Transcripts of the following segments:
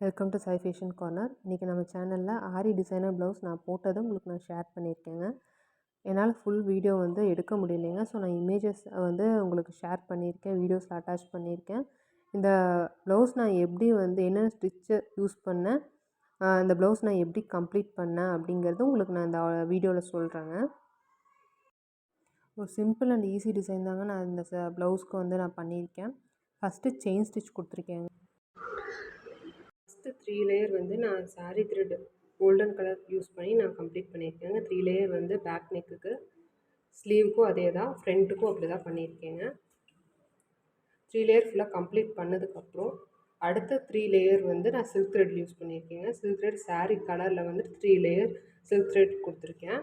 Welcome to Sai fashion corner. இன்றைக்கி நம்ம சேனலில் ஆரி டிசைனர் ப்ளவுஸ் நான் போட்டதை உங்களுக்கு நான் ஷேர் பண்ணியிருக்கேங்க. என்னால் ஃபுல் வீடியோ வந்து எடுக்க முடியலைங்க. ஸோ நான் இமேஜஸ் வந்து உங்களுக்கு ஷேர் பண்ணியிருக்கேன், வீடியோஸில் அட்டாச் பண்ணியிருக்கேன். இந்த ப்ளவுஸ் நான் எப்படி வந்து என்னென்ன ஸ்டிச்சு யூஸ் பண்ணேன், இந்த ப்ளவுஸ் நான் எப்படி கம்ப்ளீட் பண்ணேன் அப்படிங்கிறது உங்களுக்கு நான் இந்த வீடியோவில் சொல்கிறேங்க. ஒரு சிம்பிள் அண்ட் ஈஸி டிசைன் தாங்க நான் இந்த ப்ளவுஸ்க்கு வந்து நான் பண்ணியிருக்கேன். ஃபஸ்ட்டு செயின் ஸ்டிச் கொடுத்துருக்கேங்க. ஃபஸ்ட்டு 3 லேயர் வந்து நான் saree thread golden colour use பண்ணி நான் கம்ப்ளீட் பண்ணியிருக்கேங்க. 3 லேயர் வந்து பேக் நெக்குக்கு, ஸ்லீவுக்கும் அதே தான், ஃப்ரண்ட்டுக்கும் அப்படி தான் பண்ணியிருக்கேங்க. 3 லேயர் ஃபுல்லாக கம்ப்ளீட் பண்ணதுக்கப்புறம் அடுத்த 3 லேயர் வந்து நான் சில்க் த்ரெட் யூஸ் பண்ணியிருக்கேங்க. சில்க் த்ரெட் சாரீ கலரில் வந்து 3 லேயர் சில்க் த்ரெட் கொடுத்துருக்கேன்.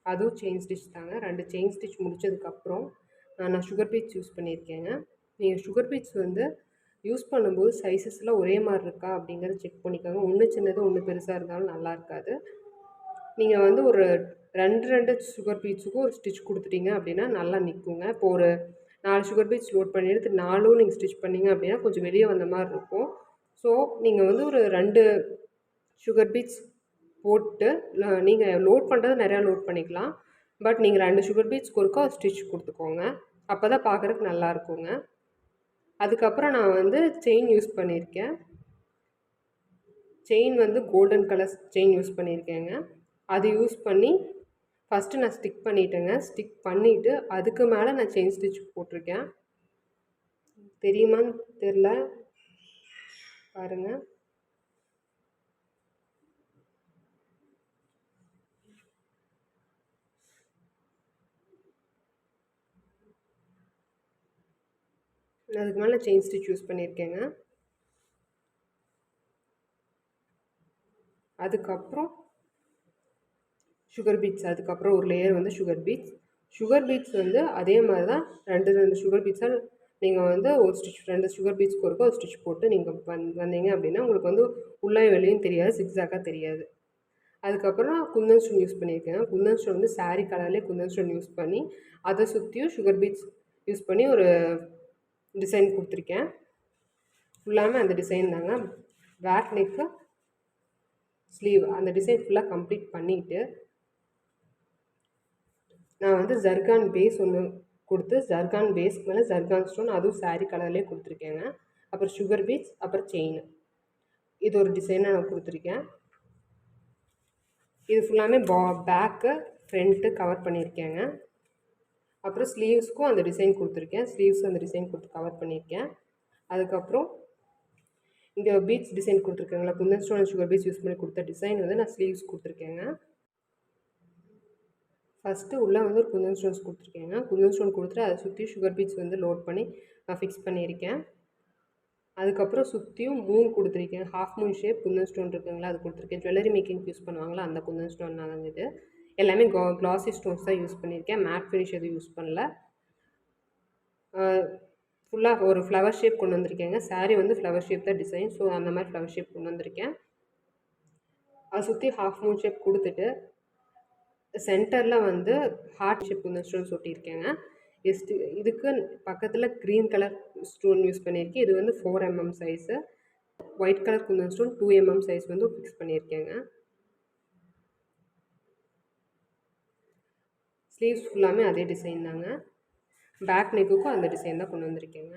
அதுவும் செயின் ஸ்டிச் தாங்க. 2 செயின் ஸ்டிச் முடித்ததுக்கப்புறம் நான் சுகர் பீட்ஸ் யூஸ் பண்ணியிருக்கேங்க. நீங்கள் சுகர் பீட்ஸ் வந்து யூஸ் பண்ணும்போது சைஸஸ்லாம் ஒரே மாதிரி இருக்கா அப்படிங்கிறத செக் பண்ணிக்கோங்க. ஒன்று சின்னது ஒன்று பெருசாக இருந்தாலும் நல்லா இருக்காது. நீங்கள் வந்து ஒரு 2 சுகர் பீட்ஸுக்கும் ஒரு ஸ்டிச் கொடுத்துட்டீங்க அப்படின்னா நல்லா நிற்குங்க. இப்போ ஒரு 4 சுகர் பீட்ஸ் லோட் பண்ணி எடுத்து 4ம் நீங்கள் ஸ்டிச் பண்ணிங்க அப்படின்னா கொஞ்சம் வெளியே வந்த மாதிரி இருக்கும். ஸோ நீங்கள் வந்து ஒரு 2 சுகர் பீட்ஸ் போட்டு நீங்கள் லோட் பண்ணுறது நிறையா லோட் பண்ணிக்கலாம். பட் நீங்கள் 2 சுகர் பீட்ஸ்க்கு ஒருக்கா ஸ்டிச் கொடுத்துக்கோங்க. அப்போ தான் பார்க்குறதுக்கு நல்லா இருக்குங்க. அதுக்கப்புறம் நான் வந்து செயின் யூஸ் பண்ணியிருக்கேன். செயின் வந்து கோல்டன் கலர் செயின் யூஸ் பண்ணியிருக்கேங்க. அது யூஸ் பண்ணி ஃபஸ்ட்டு நான் ஸ்டிக் பண்ணிட்டேங்க. ஸ்டிக் பண்ணிவிட்டு அதுக்கு மேலே நான் செயின் ஸ்டிச் போட்டிருக்கேன். தெரியுமான்னு தெரில, பாருங்கள். அதுக்கு மேலே செயின் ஸ்டிச் யூஸ் பண்ணியிருக்கேங்க. அதுக்கப்புறம் சுகர் பீட்ஸ், அதுக்கப்புறம் ஒரு லேயர் வந்து சுகர் பீட்ஸ். சுகர் பீட்ஸ் வந்து அதே மாதிரி தான் 2 சுகர் பீட்ஸாக நீங்கள் வந்து ஒரு ஸ்டிச் 2 சுகர் பீட்ஸ்க்கு ஒருக்கா ஒரு ஸ்டிச் போட்டு நீங்கள் வந்தீங்க அப்படின்னா உங்களுக்கு வந்து உள்ளே வெளியும் தெரியாது, சிக்ஸாக்காக தெரியாது. அதுக்கப்புறம் குந்தன் ஸ்டோன் யூஸ் பண்ணியிருக்கேன். குந்தன் ஸ்டோன் வந்து சாரீ கலர்லேயே குந்தன் ஸ்டோன் யூஸ் பண்ணி அதை சுற்றியும் சுகர் பீட்ஸ் யூஸ் பண்ணி ஒரு டிசைன் கொடுத்துருக்கேன். ஃபுல்லாமே அந்த டிசைன் தாங்க. பேக் நெக்கு, ஸ்லீவ் அந்த டிசைன் ஃபுல்லாக கம்ப்ளீட் பண்ணிவிட்டு நான் வந்து ஜர்கான் பேஸ் ஒன்று கொடுத்து ஜர்கான் பேஸ்க்கு மேலே ஜர்கான் ஸ்டோன் அதுவும் சாரீ கலர்லேயே கொடுத்துருக்கேங்க. அப்புறம் சுகர் பீட்ஸ், அப்புறம் செயின், இது ஒரு டிசைனாக நான் கொடுத்துருக்கேன். இது ஃபுல்லாமே பேக்கு ஃப்ரண்ட்டு கவர் பண்ணியிருக்கேங்க. அப்புறம் ஸ்லீவ்ஸ்க்கும் அந்த டிசைன் கொடுத்துருக்கேன். ஸ்லீவ்ஸ் அந்த டிசைன் கொடுத்து கவர் பண்ணியிருக்கேன். அதுக்கப்புறம் இங்கே பீட்ஸ் டிசைன் கொடுத்துருக்கேங்களா, குந்தன் ஸ்டோன் சுகர் பீட்ஸ் யூஸ் பண்ணி கொடுத்த டிசைன் வந்து நான் ஸ்லீவ்ஸ் கொடுத்துருக்கேங்க. ஃபஸ்ட்டு உள்ளே வந்து ஒரு குந்தன் ஸ்டோன்ஸ் கொடுத்துருக்கேங்க. குந்தன் ஸ்டோன் கொடுத்துட்டு அதை சுற்றி சுகர் பீட்ஸ் வந்து லோட் பண்ணி நான் ஃபிக்ஸ் பண்ணியிருக்கேன். அதுக்கப்புறம் சுற்றியும் மூன் கொடுத்துருக்கேன். Half Moon shape Kundan stone இருக்குங்களா, அது கொடுத்துருக்கேன். ஜுவல்லரி மேக்கிங் யூஸ் பண்ணுவாங்களா அந்த குந்தன் ஸ்டோன் தான் இது. எல்லாமே கிளாசி ஸ்டோன்ஸ் தான் யூஸ் பண்ணியிருக்கேன். மேட் ஃபினிஷ் எதுவும் யூஸ் பண்ணல. ஃபுல்லாக ஒரு ஃப்ளவர் ஷேப் கொண்டு வந்திருக்கேங்க. சாரீ வந்து ஃப்ளவர் ஷேப் தான் டிசைன். ஸோ அந்த மாதிரி ஃப்ளவர் ஷேப் கொண்டு வந்திருக்கேன். அதை சுற்றி ஹாஃப் மூன் ஷேப் கொடுத்துட்டு சென்டரில் வந்து ஹார்ட் ஷேப் குந்தன் ஸ்டோன்ஸ் ஒட்டியிருக்கேங்க. இதுக்கு பக்கத்தில் க்ரீன் கலர் ஸ்டோன் யூஸ் பண்ணியிருக்கேன். இது வந்து 4 mm size. White colour Kundan stone 2 mm size வந்து ஃபிக்ஸ் பண்ணியிருக்கேங்க. ஸ்லீவ்ஸ் ஃபுல்லாமே அதே டிசைன் தாங்க. பேக் நெக்குக்கும் அந்த டிசைன் தான் கொண்டு வந்திருக்கேங்க.